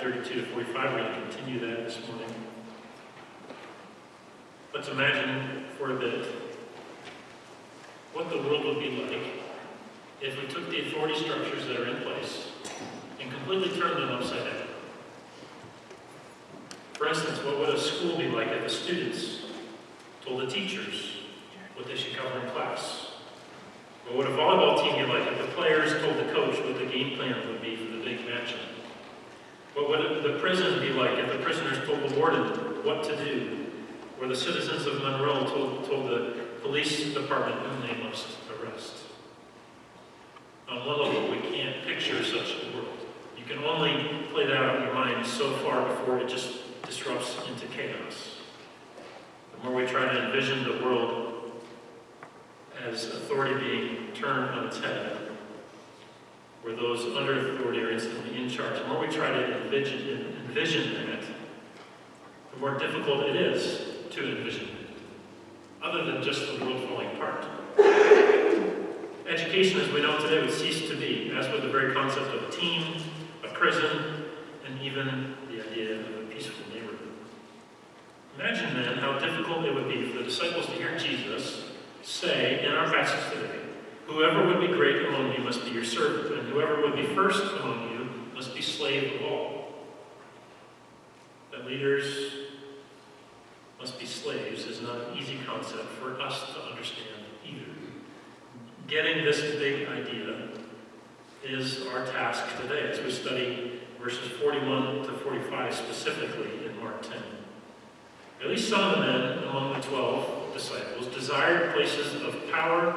32 to 45. We're going to continue that this morning. Let's imagine for a bit what the world would be like if we took the authority structures that are in place and completely turned them upside down. For instance, what would a school be like if the students told the teachers what they should cover in class? What would a volleyball team be like if the players told the coach what the game plan would be for the big matchup? What would the prison be like if the prisoners told the warden what to do? Or the citizens of Monroe told the police department whom they must arrest? On one level, we can't picture such a world. You can only play that out in your mind so far before it just disrupts into chaos. The more we try to envision the world as authority being turned on its head, where those under authority are instantly in charge, the more we try to envision that, the more difficult it is to envision it, other than just the world falling apart. Education, as we know today, would cease to be, as would the very concept of a team, a prison, and even the idea of a peaceful neighborhood. Imagine then how difficult it would be for the disciples to hear Jesus say in our passage today, "Whoever would be great among you must be your servant, and whoever would be first among you must be slave of all." That leaders must be slaves is not an easy concept for us to understand either. Getting this big idea is our task today as we study verses 41 to 45 specifically in Mark 10. At least some of the men among the 12 disciples desired places of power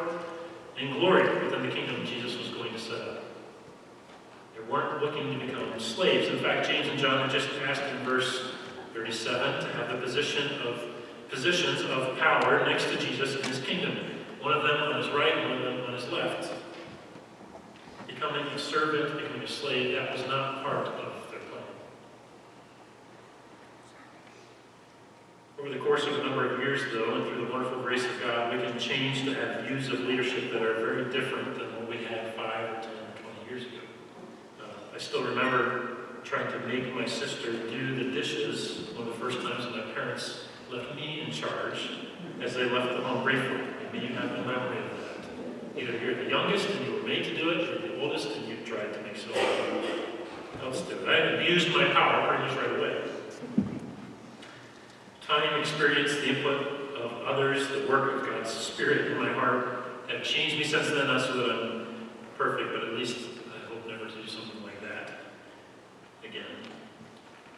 and glory within the kingdom Jesus was going to set up. They weren't looking to become slaves. In fact, James and John had just asked in verse 37 to have the positions of power next to Jesus in his kingdom. One of them on his right and one of them on his left. Becoming a servant, becoming a slave, that was not part of their plan. Over the course of a number of years, though, and through the wonderful grace of God, we can change to have views of leadership that are very different than what we had 5 or 10 or 20 years ago. I still remember trying to make my sister do the dishes one of the first times that my parents left me in charge as they left the home briefly. Maybe you have a memory of that. Either you're the youngest and you were made to do it, or the oldest and you tried to make someone else do it. I abused my power pretty much right away. Time, experience, the input of others, the work of God's Spirit in my heart have changed me since then, not so that I'm perfect, but at least I hope never to do something like that again.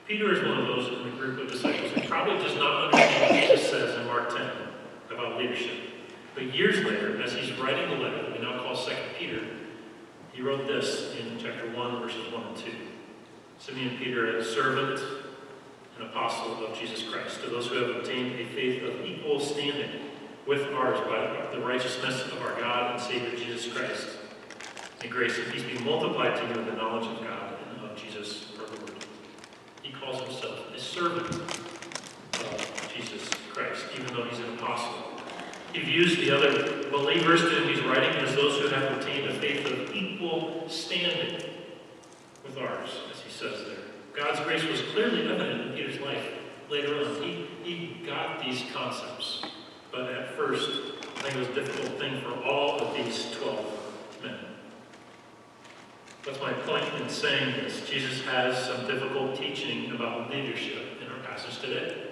Peter is one of those in the group of disciples who probably does not understand what Jesus says in Mark 10 about leadership. But years later, as he's writing the letter that we now call 2 Peter, he wrote this in chapter 1, verses 1 and 2. Simeon Peter, a servant and apostle of Jesus Christ, to those who have obtained a faith of equal standing with ours by the righteousness of our God and Savior Jesus Christ. May grace and peace be multiplied to you in the knowledge of God and of Jesus our Lord. He calls himself a servant of Jesus Christ, even though he's an apostle. He views the other believers to whom he's writing as those who have obtained a faith of equal standing with ours, as he says there. God's grace was clearly evident in Peter's life later on. He got these concepts, but at first, I think it was a difficult thing for all of these 12 men. That's my point in saying this. Jesus has some difficult teaching about leadership in our passage today.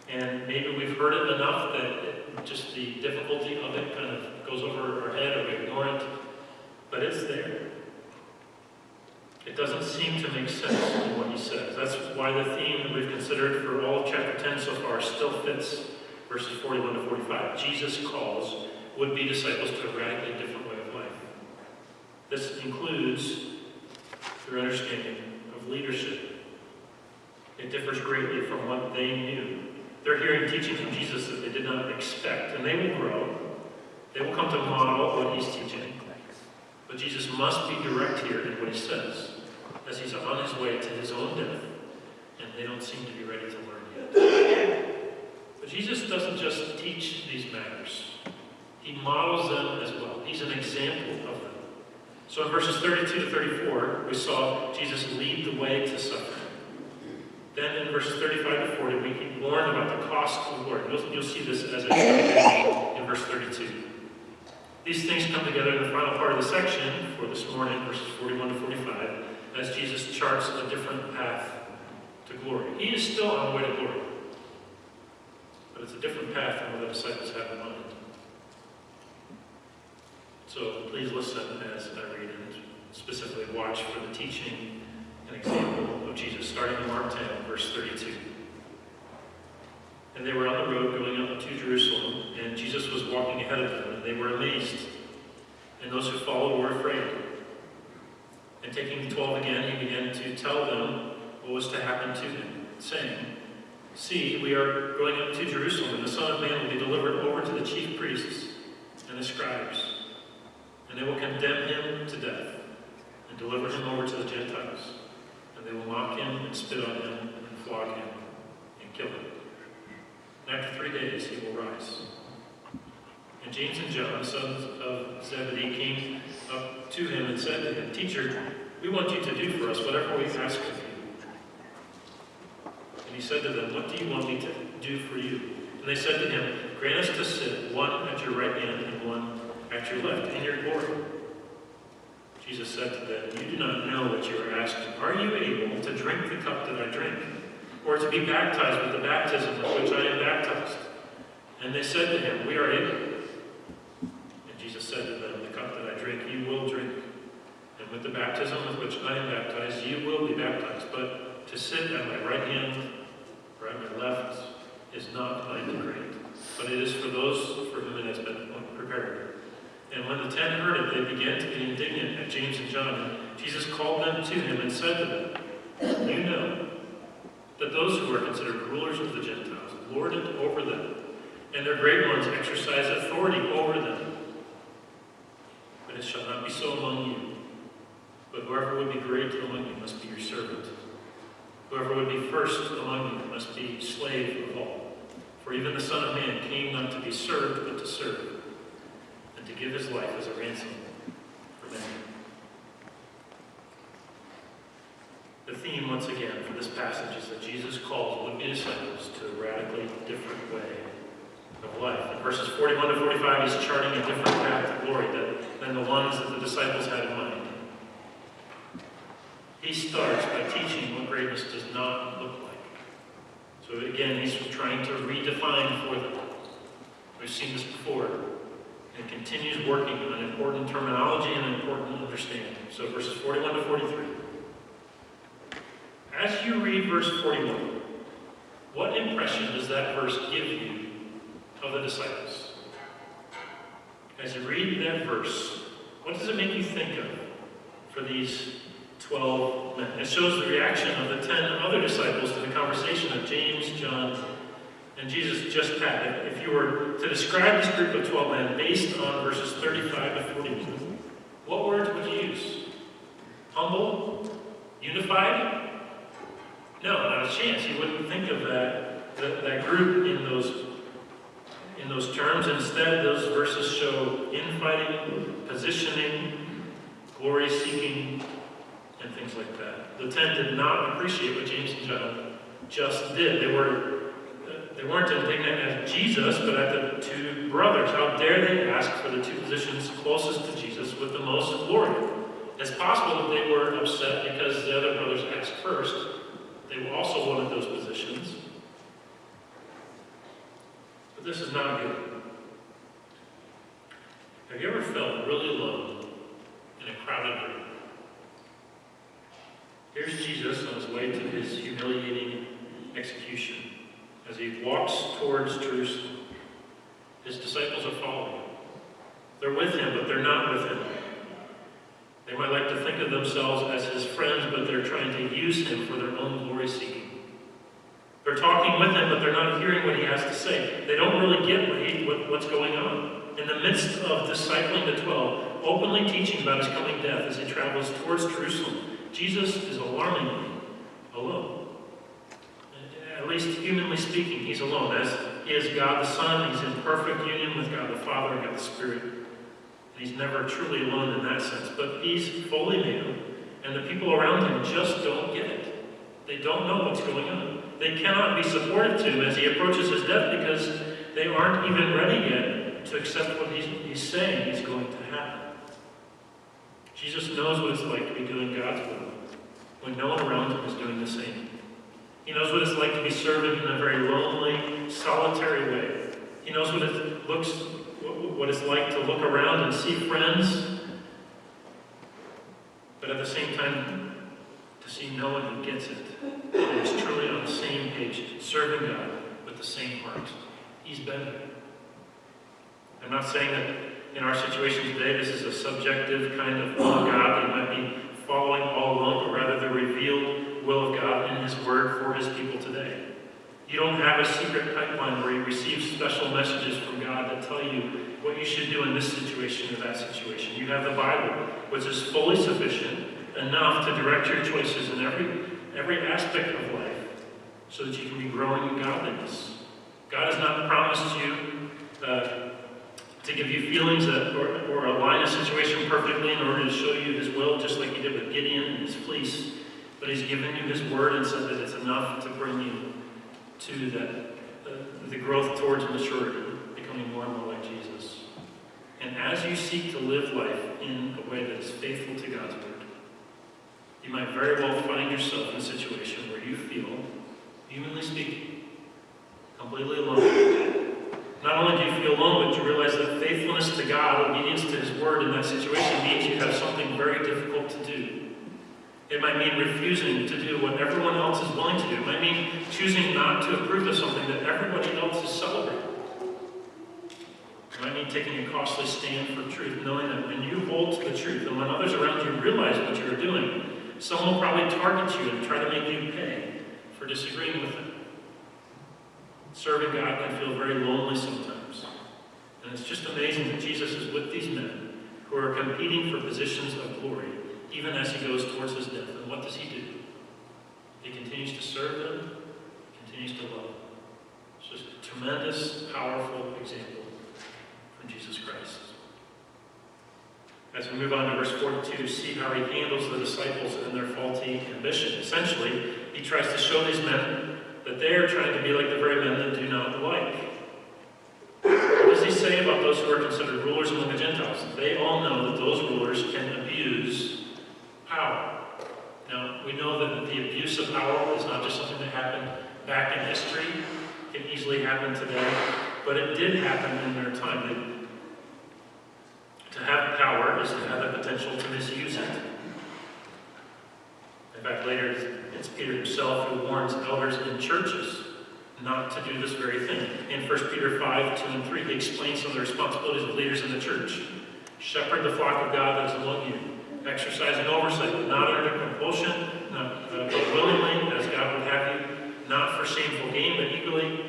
And maybe we've heard it enough that just the difficulty of it kind of goes over our head or we ignore it, but it's there. It doesn't seem to make sense in what he says. That's why the theme that we've considered for all of chapter 10 so far still fits verses 41 to 45. Jesus calls would-be disciples to a radically different way of life. This includes their understanding of leadership. It differs greatly from what they knew. They're hearing teaching from Jesus that they did not expect, and they will grow. They will come to model what he's teaching. But Jesus must be direct here in what he says, as he's on his way to his own death, and they don't seem to be ready to learn yet. But Jesus doesn't just teach these matters. He models them as well. He's an example of them. So in verses 32 to 34, we saw Jesus lead the way to suffering. Then in verses 35 to 40, we warned about the cost of the Lord. You'll see this as a in verse 32. These things come together in the final part of the section for this morning, verses 41 to 45, as Jesus charts a different path to glory. He is still on the way to glory, but it's a different path than what the disciples have in mind. So please listen as I read and specifically watch for the teaching and example of Jesus, starting in Mark 10, verse 32. And they were on the road going up to Jerusalem, and Jesus was walking ahead of them, and they were amazed. And those who followed were afraid. And taking the 12 again, he began to tell them what was to happen to him, saying, "See, we are going up to Jerusalem, and the Son of Man will be delivered over to the chief priests and the scribes, and they will condemn him to death and deliver him over to the Gentiles. And they will mock him and spit on him and flog him and kill him. And after 3 days he will rise." And James and John, sons of Zebedee, came up to him and said to him, "Teacher, we want you to do for us whatever we ask of you." And he said to them, "What do you want me to do for you?" And they said to him, "Grant us to sit, one at your right hand and one at your left, in your glory." Jesus said to them, "You do not know what you are asking. Are you able to drink the cup that I drink, or to be baptized with the baptism with which I am baptized?" And they said to him, "We are able." And Jesus said to them, "The cup that I drink, you will drink, and with the baptism with which I am baptized, you will be baptized. But to sit at my right hand or at my left is not mine to grant, but it is for those for whom it has been prepared." And when the 10 heard it, they began to be indignant at James and John. And Jesus called them to him and said to them, "You know that those who are considered rulers of the Gentiles lord it over them, and their great ones exercise authority over them. But it shall not be so among you. But whoever would be great among you must be your servant. Whoever would be first among you must be slave of all. For even the Son of Man came not to be served, but to serve, and to give his life as a ransom for many." The theme, once again, for this passage is that Jesus calls would-be disciples to a radically different way of life. In verses 41 to 45, he's charting a different path to glory than the ones that the disciples had in mind. He starts by teaching what greatness does not look like. So again, he's trying to redefine for them. We've seen this before. And continues working on important terminology and important understanding. So verses 41 to 43. As you read verse 41, what impression does that verse give you of the disciples? As you read that verse, what does it make you think of for these 12 men? It shows the reaction of the 10 other disciples to the conversation that James, John, and Jesus just had. If you were to describe this group of 12 men based on verses 35 to 41, what words would you use? Humble? Unified? No, not a chance. You wouldn't think of that group in those terms. Instead, those verses show infighting, positioning, glory-seeking, and things like that. The 10 did not appreciate what James and John just did. They weren't indignant at Jesus, but at the two brothers. How dare they ask for the two positions closest to Jesus with the most glory? It's possible that they were upset because the other brothers asked first. They also wanted those positions. But this is not good. Have you ever felt really alone in a crowded room? Here's Jesus on his way to his humiliating execution. As he walks towards Jerusalem, his disciples are following him. They're with him, but they're not with him. They might like to think of themselves as his friends, but they're trying to use him for their own glory-seeking. They're talking with him, but they're not hearing what he has to say. They don't really get what's going on. In the midst of discipling the 12, openly teaching about his coming death as he travels towards Jerusalem, Jesus is alarmingly alone. At least humanly speaking, he's alone. As he is God the Son, he's in perfect union with God the Father and God the Spirit. And he's never truly alone in that sense. But he's fully man, and the people around him just don't get it. They don't know what's going on. They cannot be supportive to him as he approaches his death because they aren't even ready yet to accept what he's saying is going to happen. Jesus knows what it's like to be doing God's will when no one around him is doing the same. He knows what it's like to be serving in a very lonely, solitary way. He knows what it's like to look around and see friends, but at the same time, to see no one who gets it, and is truly on the same page, serving God with the same heart. He's been there. I'm not saying that in our situation today, this is a subjective kind of will of God that you might be following all along, but rather the revealed will of God in His Word for His people today. You don't have a secret pipeline where you receive special messages from God that tell you what you should do in this situation or that situation. You have the Bible, which is fully sufficient, enough to direct your choices in every aspect of life so that you can be growing in godliness. God has not promised you to give you feelings or align a situation perfectly in order to show you His will, just like He did with Gideon and his fleece. But He's given you His Word and said that it's enough to bring you to the growth towards maturity, becoming more and more like Jesus. And as you seek to live life in a way that is faithful to God's Word, you might very well find yourself in a situation where you feel, humanly speaking, completely alone. Not only do you feel alone, but you realize that faithfulness to God, obedience to His Word in that situation means you have something very difficult to do. It might mean refusing to do what everyone else is willing to do. It might mean choosing not to approve of something that everybody else is celebrating. It might mean taking a costly stand for truth, knowing that when you hold to the truth and when others around you realize what you are doing, someone will probably target you and try to make you pay for disagreeing with them. Serving God can feel very lonely sometimes. And it's just amazing that Jesus is with these men who are competing for positions of glory, even as He goes towards His death. And what does He do? He continues to serve them, continues to love them. It's just a tremendous, powerful example from Jesus Christ. As we move on to verse 42, see how He handles the disciples and their faulty ambition. Essentially, He tries to show these men that they are trying to be like the very men that do not like. What does He say about those who are considered rulers among the Gentiles? They all know that those rulers can abuse power. Now, we know that the abuse of power is not just something that happened back in history. It can easily happen today. But it did happen in their time. To have power is to have the potential to misuse it. In fact, later it's Peter himself who warns elders in churches not to do this very thing. In 1 Peter 5, 2 and 3, he explains some of the responsibilities of leaders in the church. Shepherd the flock of God that is among you, exercising oversight, but not under compulsion, but willingly, as God would have you, not for shameful gain, but eagerly,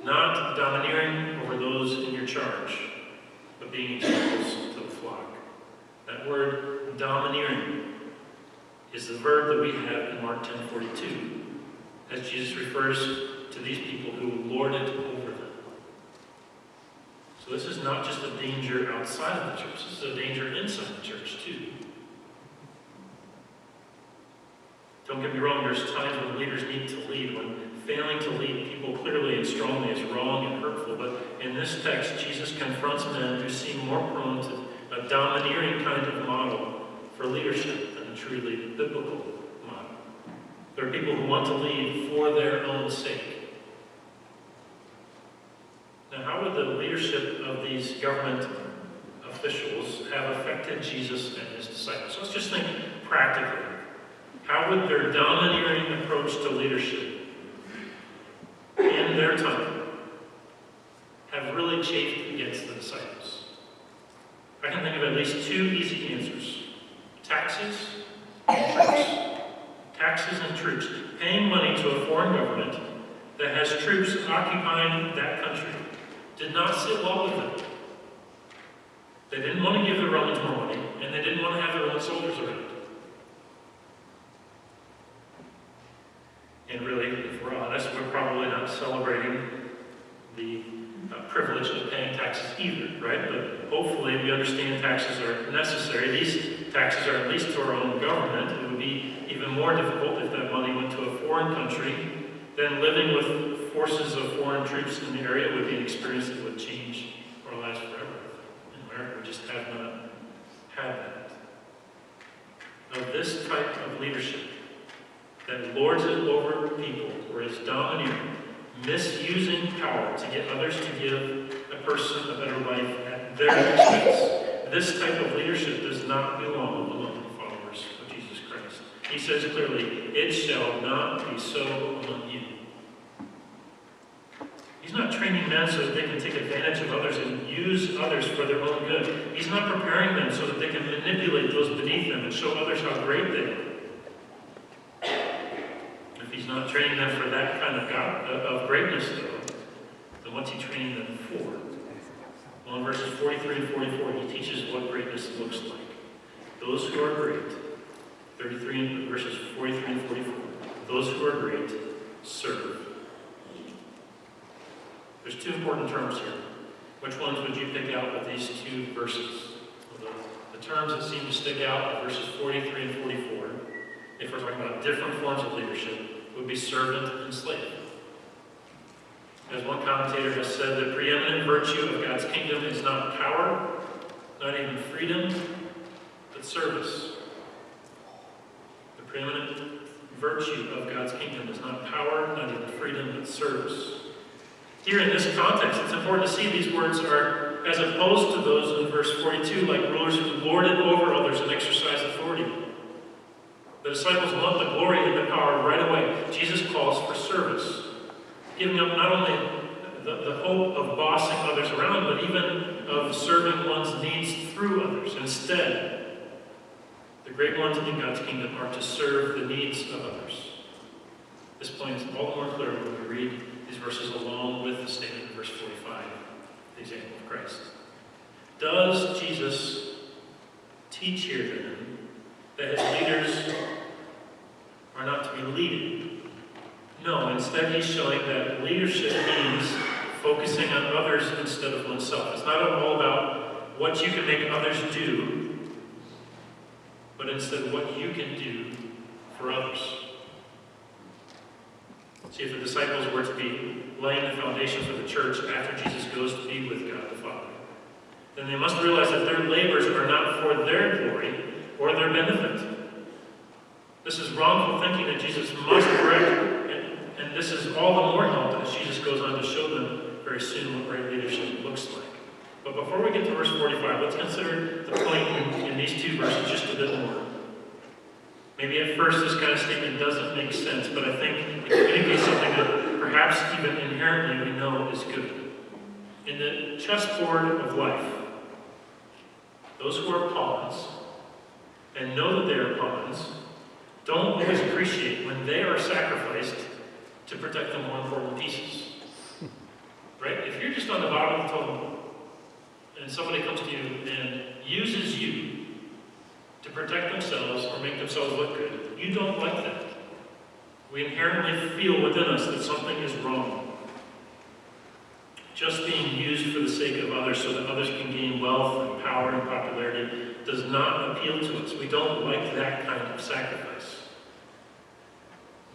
not domineering over those in your charge, but being examples to the flock. That word, domineering, is the verb that we have in Mark 10:42, as Jesus refers to these people who lord it over them. So this is not just a danger outside of the church, this is a danger inside the church too. Don't get me wrong, there's times when leaders need to lead, when failing to lead people clearly and strongly is wrong and hurtful, but in this text, Jesus confronts men who seem more prone to a domineering kind of model for leadership than a truly biblical model. There are people who want to lead for their own sake. Now, how would the leadership of these government officials have affected Jesus and His disciples? Let's just think practically. How would their domineering approach to leadership in their time have really chafed against the disciples? I can think of at least two easy answers. Taxes and troops. Taxes and troops. Paying money to a foreign government that has troops occupying that country did not sit well with them. They didn't want to give the Romans more money, and they didn't want to have their own soldiers around. And really, if we're honest, we're probably not celebrating the privilege of paying taxes either, right? But hopefully we understand taxes are necessary. These taxes are at least to our own government. It would be even more difficult if that money went to a foreign country. Then living with forces of foreign troops in the area would be an experience that would change our lives forever. In America, we just have not had that. Now, this type of leadership that lords it over people or is domineering, misusing power to get others to give a person a better life at their expense, this type of leadership does not belong among followers of Jesus Christ. He says clearly, it shall not be so among you. He's not training men so that they can take advantage of others and use others for their own good. He's not preparing them so that they can manipulate those beneath them and show others how great they are. If he's not training them for that kind of greatness, though, then what's he training them for? Well, in verses 43 and 44, he teaches what greatness looks like. Those who are great, 33 and verses 43 and 44, those who are great serve. There's two important terms here. Which ones would you pick out with these two verses? Well, the terms that seem to stick out are verses 43 and 44, if we're talking about different forms of leadership, would be servant and slave. As one commentator has said, the preeminent virtue of God's kingdom is not power, not even freedom, but service. The preeminent virtue of God's kingdom is not power, not even freedom, but service. Here in this context, it's important to see these words are as opposed to those in verse 42, like rulers who lord it over others and exercise authority. The disciples want the glory and the power right away. Jesus calls for service, giving up not only the hope of bossing others around, but even of serving one's needs through others. Instead, the great ones in God's kingdom are to serve the needs of others. This point is all the more clear when we read these verses along with the statement in verse 45, the example of Christ. Does Jesus teach here then that his leaders are not to be leading? No, instead he's showing that leadership means focusing on others instead of oneself. It's not all about what you can make others do, but instead what you can do for others. See, if the disciples were to be laying the foundation for the church after Jesus goes to be with God the Father, then they must realize that their labors are not for their glory or their benefit. This is wrongful thinking that Jesus must correct, and this is all the more helpful as Jesus goes on to show them very soon what right leadership looks like. But before we get to verse 45, let's consider the point in these two verses just a bit more. Maybe at first this kind of statement doesn't make sense, but I think it communicates something that perhaps even inherently we know is good. In the chessboard of life, those who are pawns and know that they are pawns don't always appreciate when they are sacrificed to protect the more important pieces. Right? If you're just on the bottom of the totem and somebody comes to you and uses you to protect themselves or make themselves look good, you don't like that. We inherently feel within us that something is wrong. Just being used for the sake of others so that others can gain wealth and power and popularity does not appeal to us. We don't like that kind of sacrifice.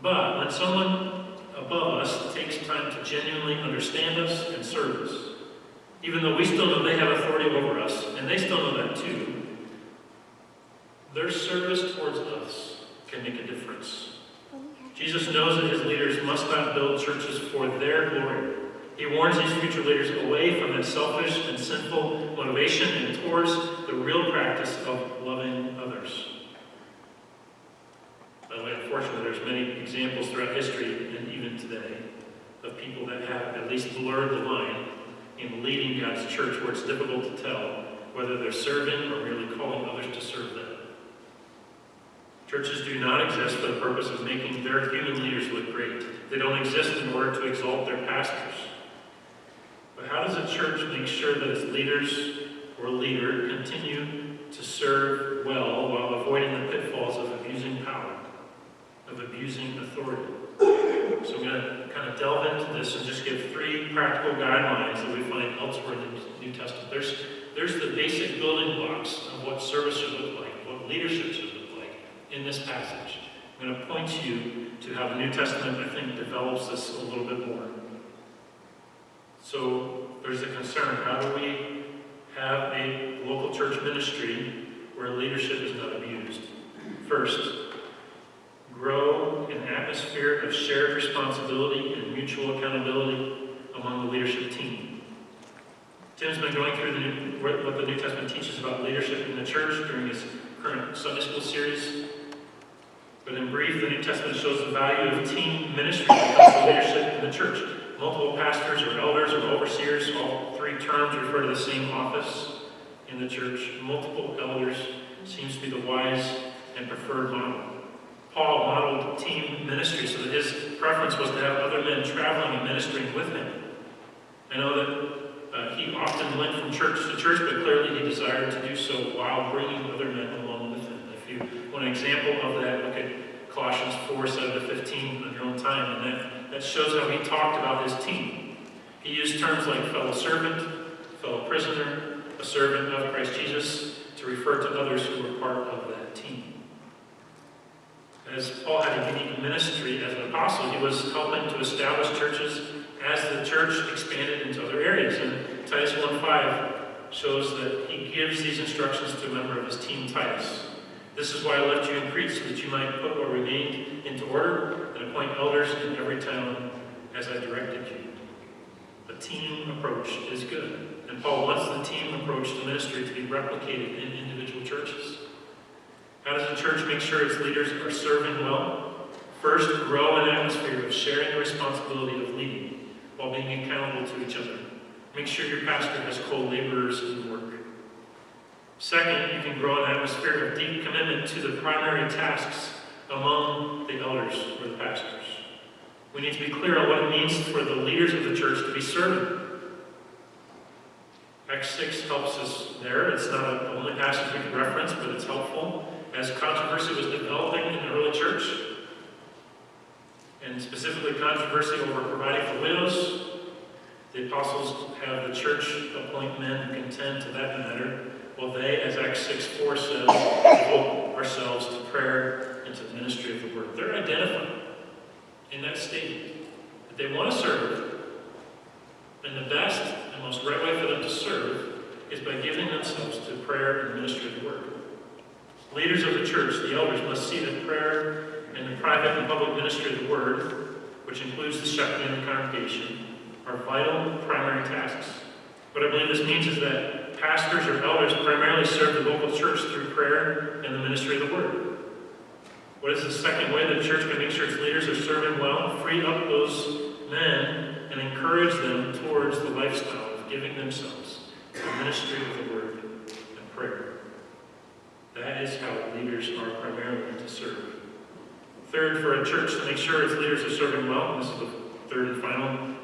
But when someone above us takes time to genuinely understand us and serve us, even though we still know they have authority over us, and they still know that too, their service towards us can make a difference. Jesus knows that his leaders must not build churches for their glory. He warns these future leaders away from that selfish and sinful motivation and towards the real practice of loving others. By the way, unfortunately, there's many examples throughout history and even today of people that have at least blurred the line in leading God's church where it's difficult to tell whether they're serving or merely calling others to serve them. Churches do not exist for the purpose of making their human leaders look great. They don't exist in order to exalt their pastors. But how does a church make sure that its leaders or leader continue to serve well while avoiding the pitfalls of abusing power, of abusing authority? So I'm going to kind of delve into this and just give 3 practical guidelines that we find elsewhere in the New Testament. There's the basic building blocks of what service should look like, what leadership should look like in this passage. I'm going to point you to how the New Testament, I think, develops this a little bit more. So there's a concern. How do we have a local church ministry where leadership is not abused? First, grow an atmosphere of shared responsibility and mutual accountability among the leadership team. Tim's been going through what the New Testament teaches about leadership in the church during his current Sunday school series. But in brief, the New Testament shows the value of team ministry when it comes to leadership in the church. Multiple pastors or elders or overseers, all 3 terms refer to the same office in the church. Multiple elders seems to be the wise and preferred model. Paul modeled team ministry so that his preference was to have other men traveling and ministering with him. I know that he often went from church to church, but clearly he desired to do so while bringing other men along with him. If you want an example of that, look at Colossians 4:7-15 on your own time, and that shows how he talked about his team. He used terms like fellow servant, fellow prisoner, a servant of Christ Jesus, to refer to others who were part of that team. As Paul had a unique ministry as an apostle, he was helping to establish churches as the church expanded into other areas. And Titus 1:5 shows that he gives these instructions to a member of his team, Titus. This is why I left you in Crete, so that you might put what remained into order and appoint elders in every town as I directed you. The team approach is good. And Paul wants the team approach to ministry to be replicated in individual churches. How does the church make sure its leaders are serving well? First, grow an atmosphere of sharing the responsibility of leading while being accountable to each other. Make sure your pastor has co-laborers in the work. Second, you can grow an atmosphere of deep commitment to the primary tasks among the elders or the pastors. We need to be clear on what it means for the leaders of the church to be serving. Acts 6 helps us there. It's not the only passage we can reference, but it's helpful. As controversy was developing in the early church, and specifically controversy over providing for widows, the apostles have the church appoint men who can tend to that matter, while they, as Acts 6:4 says, devote ourselves to prayer and to the ministry of the word. They're identifying in that statement that they want to serve, and the best and most right way for them to serve is by giving themselves to prayer and ministry of the word. Leaders of the church, the elders, must see that prayer and the private and public ministry of the word, which includes the shepherding of the congregation, are vital primary tasks. What I believe this means is that pastors or elders primarily serve the local church through prayer and the ministry of the word. What is the second way the church can make sure its leaders are serving well? Free up those men and encourage them towards the lifestyle of giving themselves to the ministry of the word and prayer. That is how leaders are primarily to serve. Third, for a church to make sure its leaders are serving well, and this is the third and final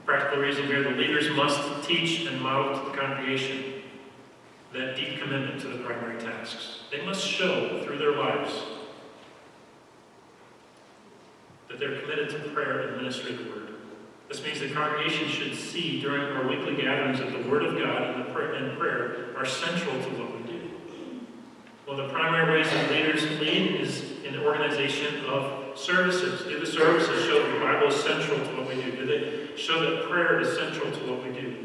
practical reason here, the leaders must teach and model to the congregation that deep commitment to the primary tasks. They must show through their lives that they're committed to prayer and ministry of the word. This means the congregation should see during our weekly gatherings that the word of God and prayer are central to what we do. One of the primary ways that leaders lead is in the organization of services. Do the services show that the Bible is central to what we do? Do they show that prayer is central to what we do?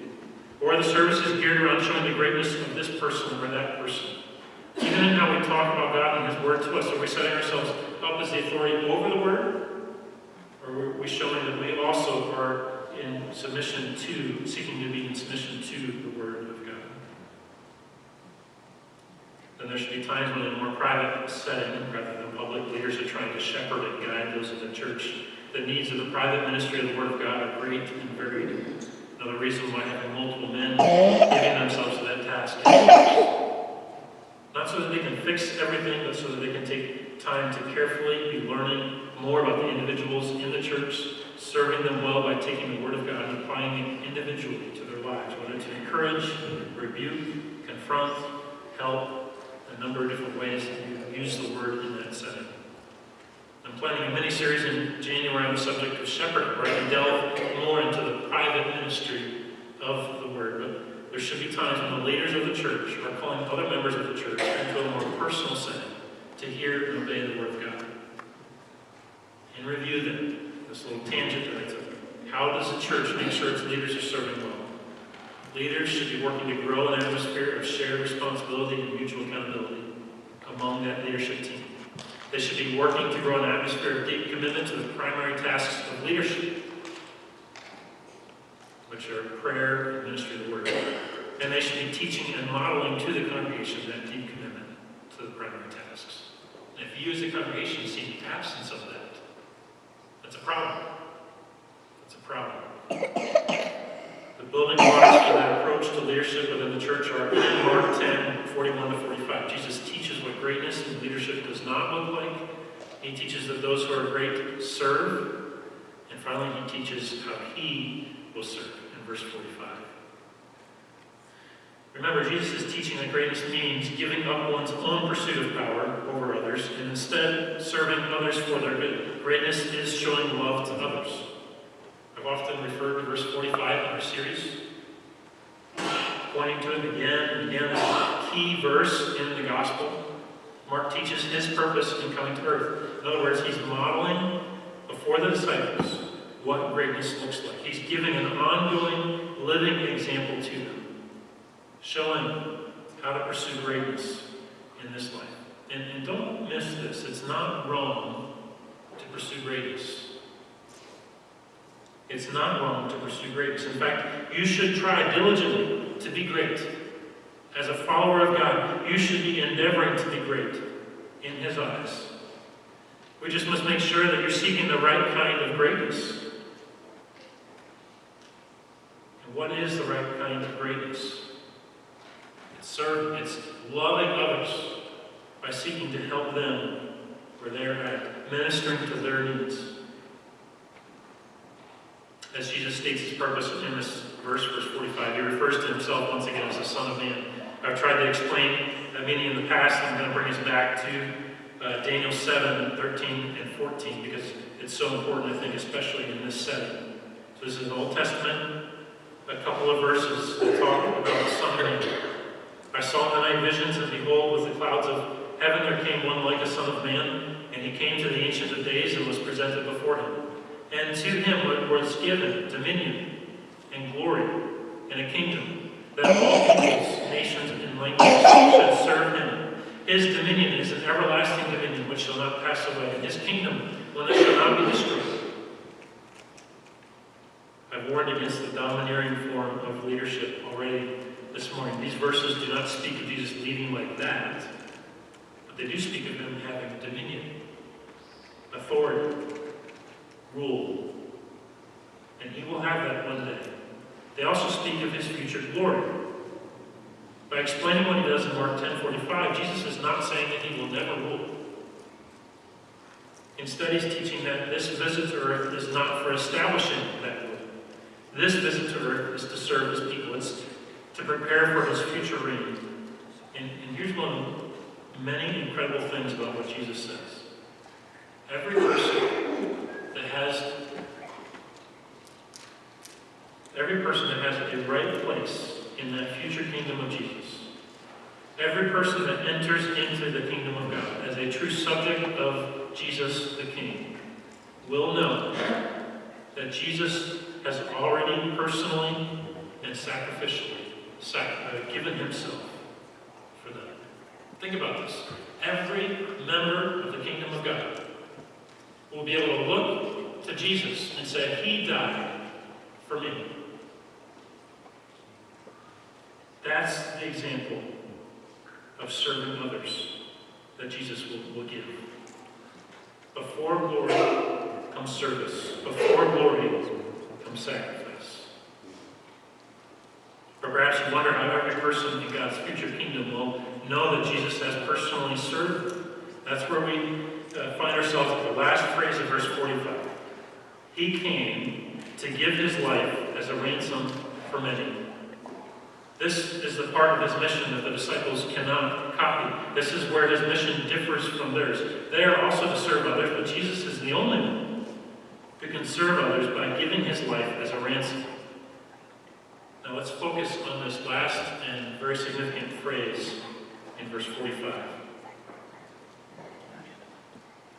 Or are the services geared around showing the greatness of this person or that person? Even in how we talk about God and His Word to us, are we setting ourselves up as the authority over the Word? Or are we showing that we also are in submission to, seeking to be in submission to the Word of God? Then there should be times when in a more private setting, rather than public, leaders are trying to shepherd and guide those in the church. The needs of the private ministry of the Word of God are great and varied. Another reason why having multiple men giving themselves to that task is not so that they can fix everything, but so that they can take time to carefully be learning more about the individuals in the church, serving them well by taking the Word of God and applying it individually to their lives, whether to encourage, rebuke, confront, help, a number of different ways that you use the Word in that setting. I'm planning a mini-series in January on the subject of shepherding, where I can delve there should be times when the leaders of the church are calling other members of the church into a more personal setting to hear and obey the Word of God. In review then, this little tangent that I took, how does the church make sure its leaders are serving well? Leaders should be working to grow an atmosphere of shared responsibility and mutual accountability among that leadership team. They should be working to grow an atmosphere of deep commitment to the primary tasks of leadership, which are prayer and ministry of the Word. And they should be teaching and modeling to the congregation that deep commitment to the primary tasks. And if you as a congregation see the absence of that, that's a problem. That's a problem. The building blocks for that approach to leadership within the church are in Mark 10, 41 to 45. Jesus teaches what greatness in leadership does not look like. He teaches that those who are great serve. And finally, he teaches how he will serve in verse 45. Remember, Jesus is teaching that greatness means giving up one's own pursuit of power over others and instead serving others for their good. Greatness is showing love to others. I've often referred to verse 45 in our series, pointing to it again and again as a key verse in the gospel. Mark teaches his purpose in coming to earth. In other words, he's modeling before the disciples what greatness looks like. He's giving an ongoing, living example to them, showing how to pursue greatness in this life. And don't miss this. It's not wrong to pursue greatness. It's not wrong to pursue greatness. In fact, you should try diligently to be great. As a follower of God, you should be endeavoring to be great in His eyes. We just must make sure that you're seeking the right kind of greatness. And what is the right kind of greatness? It's serving. It's loving others by seeking to help them where they're at, ministering to their needs. As Jesus states his purpose in this verse 45, he refers to himself once again as the Son of Man. I've tried to explain that meaning in the past. I'm going to bring us back to Daniel 7, 13, and 14, because it's so important, I think, especially in this setting. So this is the Old Testament, a couple of verses that talk about the Son of Man. I saw in the night visions, and behold, with the clouds of heaven there came one like a Son of Man, and he came to the Ancient of Days and was presented before him. And to him was given dominion and glory and a kingdom, that all peoples, nations, and languages should serve him. His dominion is an everlasting dominion which shall not pass away, and his kingdom one that shall not be destroyed. I've warned against the domineering form of leadership already this morning. These verses do not speak of Jesus leading like that, but they do speak of him having dominion, authority, rule, and he will have that one day. They also speak of his future glory. By explaining what he does in Mark 10:45, Jesus is not saying that he will never rule. Instead, he's teaching that this visit to earth is not for establishing that rule. This visit to earth is to serve his people. It's to prepare for his future reign. And here's one of many incredible things about what Jesus says. Every person that has a right place in that future kingdom of Jesus, every person that enters into the kingdom of God as a true subject of Jesus the King, will know that Jesus has already personally and sacrificially given himself for them. Think about this. Every member of the kingdom of God will be able to look to Jesus and say, he died for me. That's the example of serving others that Jesus will give. Before glory comes service. Before glory comes sacrifice. Or perhaps you wonder how every person in God's future kingdom will know that Jesus has personally served them. That's where we find ourselves at the last phrase of verse 45. He came to give his life as a ransom for many. This is the part of his mission that the disciples cannot copy. This is where his mission differs from theirs. They are also to serve others, but Jesus is the only one who can serve others by giving his life as a ransom. Now, Now let's focus on this last and very significant phrase in verse 45.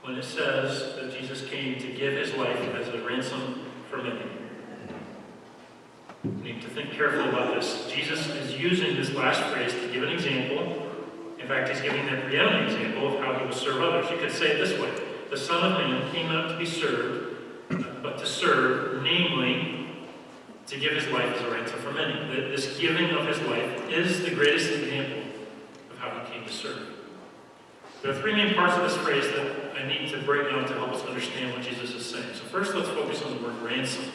When it says that Jesus came to give his life as a ransom for many. We need to think carefully about this. Jesus is using this last phrase to give an example. In fact, he's giving the preeminent example of how he will serve others. You could say it this way. The Son of Man came not to be served, but to serve, namely, to give his life as a ransom for many. This giving of his life is the greatest example of how he came to serve. There are three main parts of this phrase that I need to break down to help us understand what Jesus is saying. So first, let's focus on the word ransom.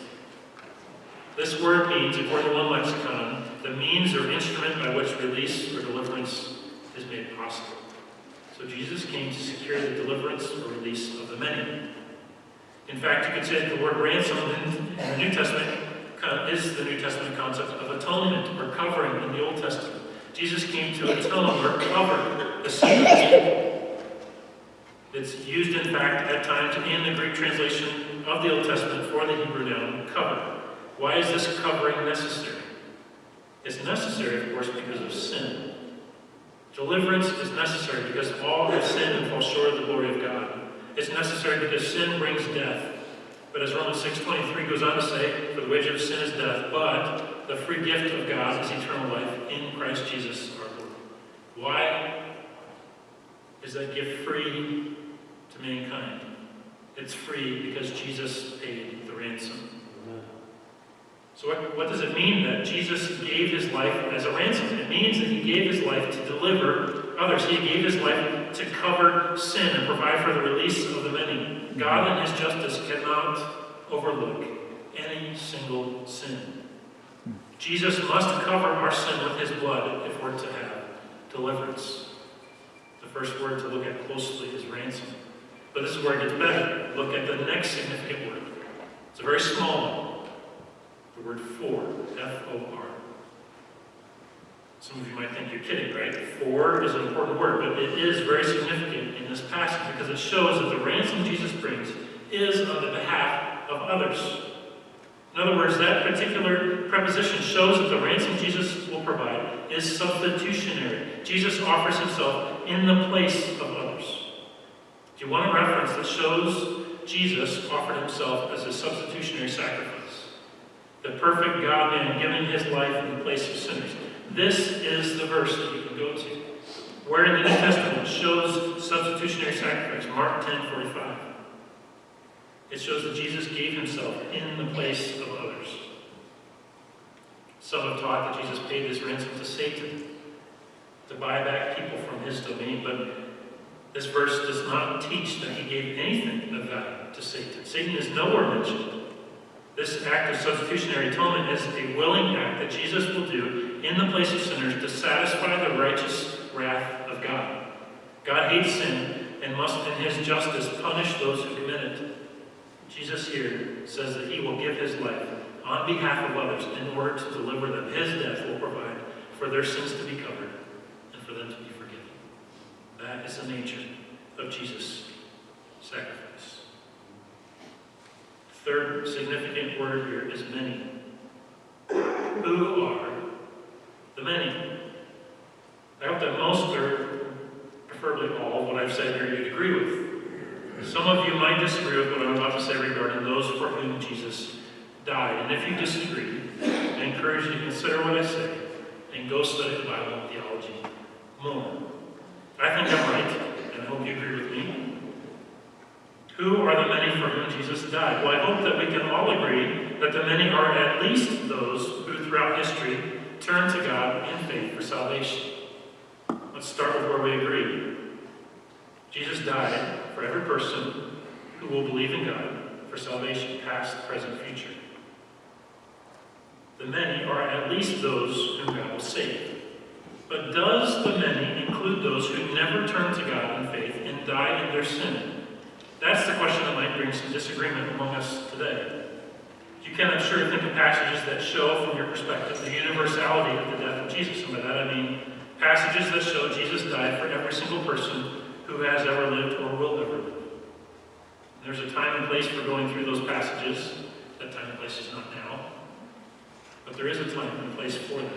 This word means, according to one lexicon, the means or instrument by which release or deliverance is made possible. So Jesus came to secure the deliverance or release of the many. In fact, you could say that the word ransom in the New Testament is the New Testament concept of atonement or covering in the Old Testament. Jesus came to atone or cover the sin of his people. It's used, in fact, at times in the Greek translation of the Old Testament for the Hebrew noun cover. Why is this covering necessary? It's necessary, of course, because of sin. Deliverance is necessary because all have sinned and fall short of the glory of God. It's necessary because sin brings death. But as Romans 6:23 goes on to say, for the wage of sin is death, but the free gift of God is eternal life in Christ Jesus our Lord. Why is that gift free to mankind? It's free because Jesus paid the ransom. So what does it mean that Jesus gave his life as a ransom? It means that he gave his life to deliver others. He gave his life to cover sin and provide for the release of the many. God in his justice cannot overlook any single sin. Jesus must cover our sin with his blood if we're to have deliverance. The first word to look at closely is ransom. But this is where it gets better. Look at the next significant word. It's a very small one. The word for, F-O-R. Some of you might think you're kidding, right? For is an important word, but it is very significant in this passage because it shows that the ransom Jesus brings is on the behalf of others. In other words, that particular preposition shows that the ransom Jesus will provide is substitutionary. Jesus offers himself in the place of others. Do you want a reference that shows Jesus offered himself as a substitutionary sacrifice? The perfect God-man giving his life in the place of sinners. This is the verse that you can go to. Where in the New Testament shows substitutionary sacrifice? Mark 10:45. It shows that Jesus gave himself in the place of others. Some have taught that Jesus paid this ransom to Satan to buy back people from his domain, but this verse does not teach that he gave anything of value to Satan. Satan is nowhere mentioned. This act of substitutionary atonement is a willing act that Jesus will do in the place of sinners to satisfy the righteous wrath of God. God hates sin and must, in his justice, punish those who commit it. Jesus here says that he will give his life on behalf of others in order to deliver them. His death will provide for their sins to be covered and for them to be forgiven. That is the nature of Jesus' sacrifice. Third significant word here is many. Who are the many? I hope that most, or preferably all, of what I've said here you'd agree with. Some of you might disagree with what I'm about to say regarding those for whom Jesus died. And if you disagree, I encourage you to consider what I say and go study the Bible and theology more. I think I'm right, and I hope you agree with me. Who are the many for whom Jesus died? Well, I hope that we can all agree that the many are at least those who throughout history turn to God in faith for salvation. Let's start with where we agree. Jesus died for every person who will believe in God for salvation, past, present, future. The many are at least those whom God will save. But does the many include those who never turn to God in faith and die in their sin? That's the question that might bring some disagreement among us today. You can, I'm sure, think of passages that show, from your perspective, the universality of the death of Jesus. And by that I mean passages that show Jesus died for every single person who has ever lived or will ever live. And there's a time and place for going through those passages. That time and place is not now. But there is a time and a place for that.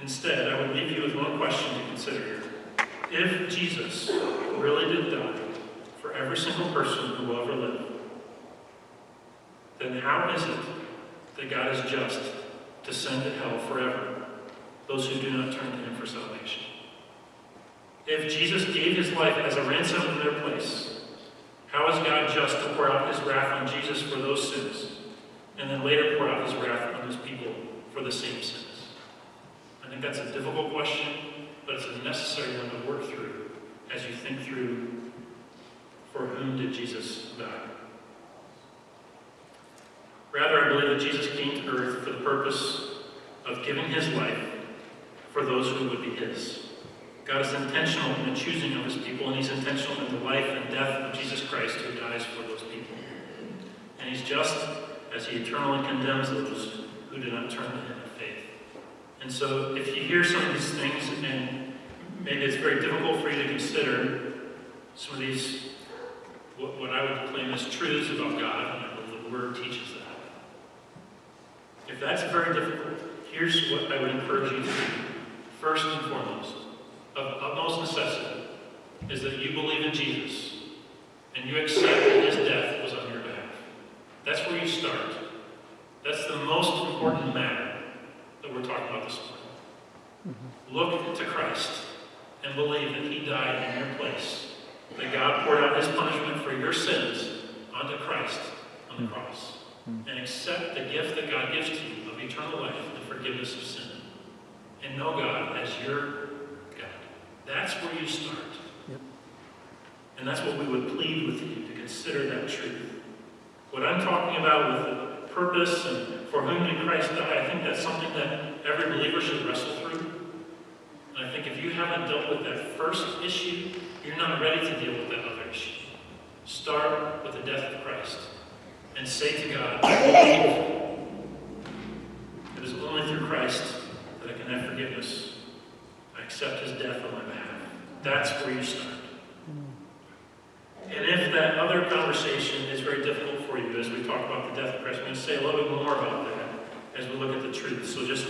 Instead, I would leave you with one question to consider here. If Jesus really did die for every single person who will ever live, then how is it that God is just to send to hell forever those who do not turn to him for salvation? If Jesus gave his life as a ransom in their place, how is God just to pour out his wrath on Jesus for those sins, and then later pour out his wrath on his people for the same sins? I think that's a difficult question, but it's a necessary one to work through as you think through, for whom did Jesus die? Rather, I believe that Jesus came to earth for the purpose of giving his life for those who would be his. God is intentional in the choosing of his people, and he's intentional in the life and death of Jesus Christ who dies for those people. And he's just as he eternally condemns those who do not turn to him in faith. And so if you hear some of these things, and maybe it's very difficult for you to consider some of these, what I would claim as truths about God, and I believe the Word teaches that. If that's very difficult, here's what I would encourage you to do. First and foremost, of utmost necessity, is that you believe in Jesus, and you accept that his death was on your behalf. That's where you start. That's the most important matter that we're talking about this morning. Look to Christ and believe that he died in your place, that God poured out his punishment for your sins onto Christ on the cross, and accept the gift that God gives to you of eternal life and forgiveness of sin, and know God as your God. That's where you start. Yep. And that's what we would plead with you, to consider that truth. What I'm talking about with the purpose and for whom did Christ die, I think that's something that every believer should wrestle through. And I think if you haven't dealt with that first issue, you're not ready to deal with that other issue. Start with the death of Christ and say to God, I believe it is only through Christ that I can have forgiveness. I accept his death on my behalf. That's where you start. And if that other conversation is very difficult for you as we talk about the death of Christ, I'm going to say a little bit more about that as we look at the truth. So just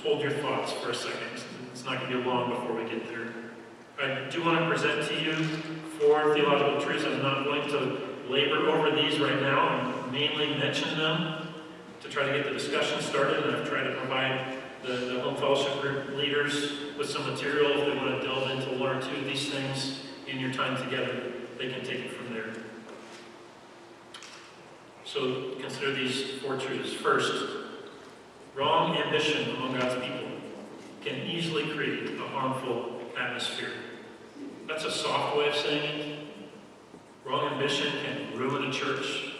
hold your thoughts for a second. It's not going to be long before we get there. I do want to present to you 4 theological truths. I'm not going to labor over these right now. I mainly mention them to try to get the discussion started, and I've tried to provide the home fellowship group leaders with some material if they want to delve into 1 or 2 of these things in your time together. They can take it from there. So consider these 4 truths. First, wrong ambition among God's people can easily create a harmful atmosphere. That's a soft way of saying it. Wrong ambition can ruin a church.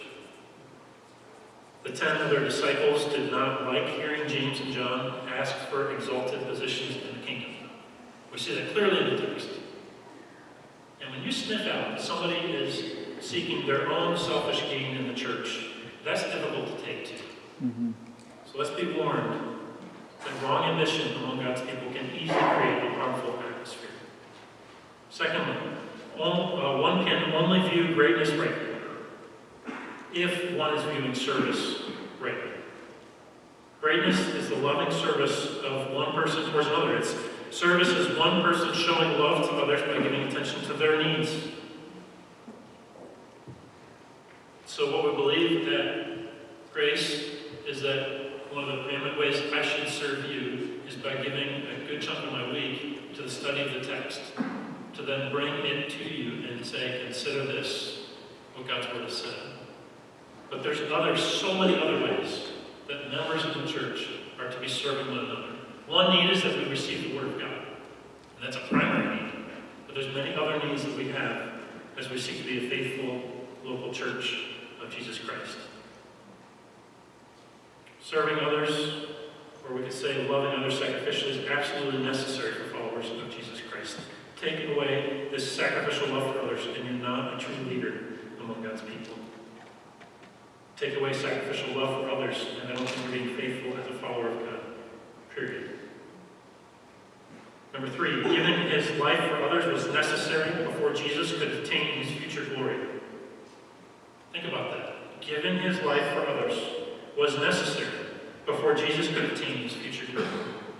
The 10 of their disciples did not like hearing James and John ask for exalted positions in the kingdom. We see that clearly in the text. And when you sniff out somebody is seeking their own selfish gain in the church, that's difficult to take to. So let's be warned that wrong ambition among God's people can easily create a harmful atmosphere. Secondly, one can only view greatness rightly if one is viewing service rightly. Greatness is the loving service of one person towards another. Service is one person showing love to others by giving attention to their needs. So what we believe that grace is that one of the preeminent ways I should serve you is by giving a good chunk of my week to the study of the text, to then bring it to you and say, consider this, what God's Word has said. But there's so many other ways that members of the church are to be serving one another. One need is that we receive the Word of God, and that's a primary need. But there's many other needs that we have as we seek to be a faithful local church of Jesus Christ. Serving others, or we could say loving others sacrificially, is absolutely necessary for followers of Jesus Christ. Take away this sacrificial love for others, and you're not a true leader among God's people. Take away sacrificial love for others, and I don't think you're being faithful as a follower of God. Period. Number 3, giving his life for others was necessary before Jesus could attain his future glory. Think about that. Giving his life for others was necessary before Jesus could attain his future glory.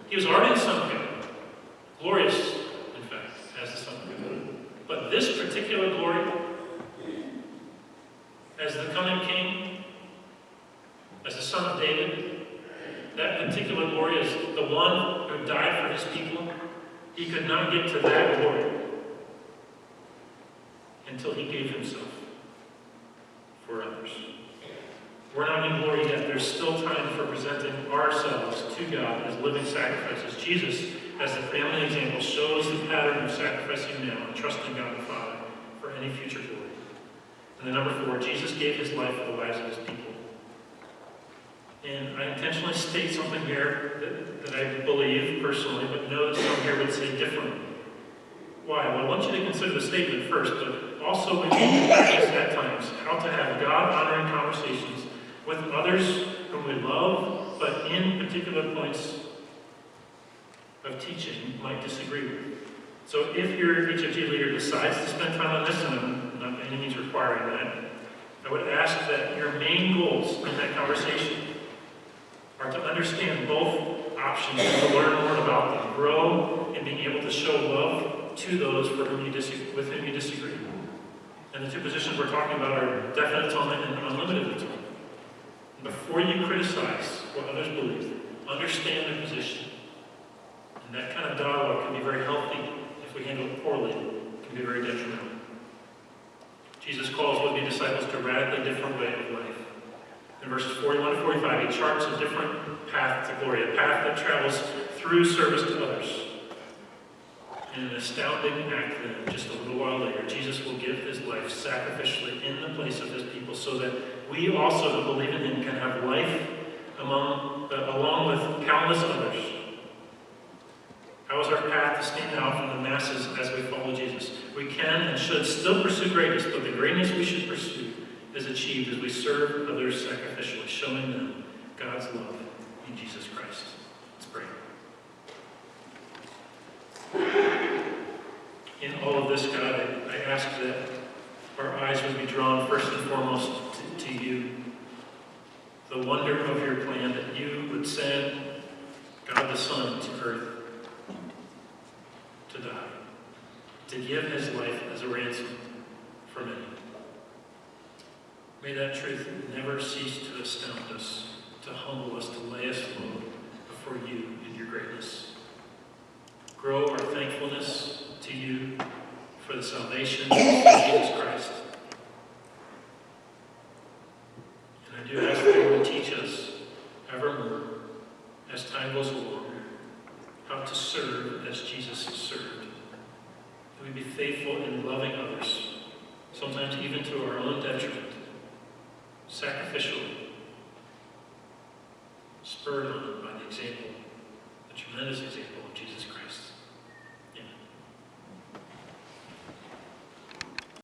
He was already the Son of God, glorious, in fact, as the Son of God. But this particular glory, as the coming King, as the Son of David, that particular glory as the one who died for his people, he could not get to that glory until he gave himself for others. We're not in glory yet. There's still time for presenting ourselves to God as living sacrifices. Jesus, as the family example, shows the pattern of sacrificing now and trusting God the Father for any future glory. And then number 4, Jesus gave his life for the lives of his people. And I intentionally state something here that I believe personally, but know that some here would say differently. Why? Well, I want you to consider the statement first, but also we need to practice at times how to have God-honoring conversations with others whom we love, but in particular points of teaching might disagree with. So if your HFG leader decides to spend time on this, and I'm not by any means requiring that, I would ask that your main goals in that conversation are to understand both options and to learn more about them, grow in being able to show love to those with whom you disagree. And the two positions we're talking about are definite atonement and unlimited atonement. Before you criticize what others believe, understand their position. And that kind of dialogue can be very healthy. If we handle it poorly, it can be very detrimental. Jesus calls would-be disciples to a radically different way of life. In verses 41 to 45, he charts a different path to glory, a path that travels through service to others. In an astounding act then, just a little while later, Jesus will give his life sacrificially in the place of his people so that we also who believe in him can have life along with countless others. How is our path to stand out from the masses as we follow Jesus? We can and should still pursue greatness, but the greatness we should pursue is achieved as we serve others sacrificially, showing them God's love in Jesus Christ. Let's pray. In all of this, God, I ask that our eyes would be drawn first and foremost to you. The wonder of your plan that you would send God the Son to earth to die, to give his life as a ransom for many. May that truth never cease to astound us, to humble us, to lay us low before you in your greatness. Grow our thankfulness to you for the salvation of Jesus Christ. And I do ask that you would teach us evermore, as time goes along, how to serve as Jesus served. That we be faithful in loving others, sometimes even to our own detriment, sacrificially, spurred on by the example, the tremendous example of Jesus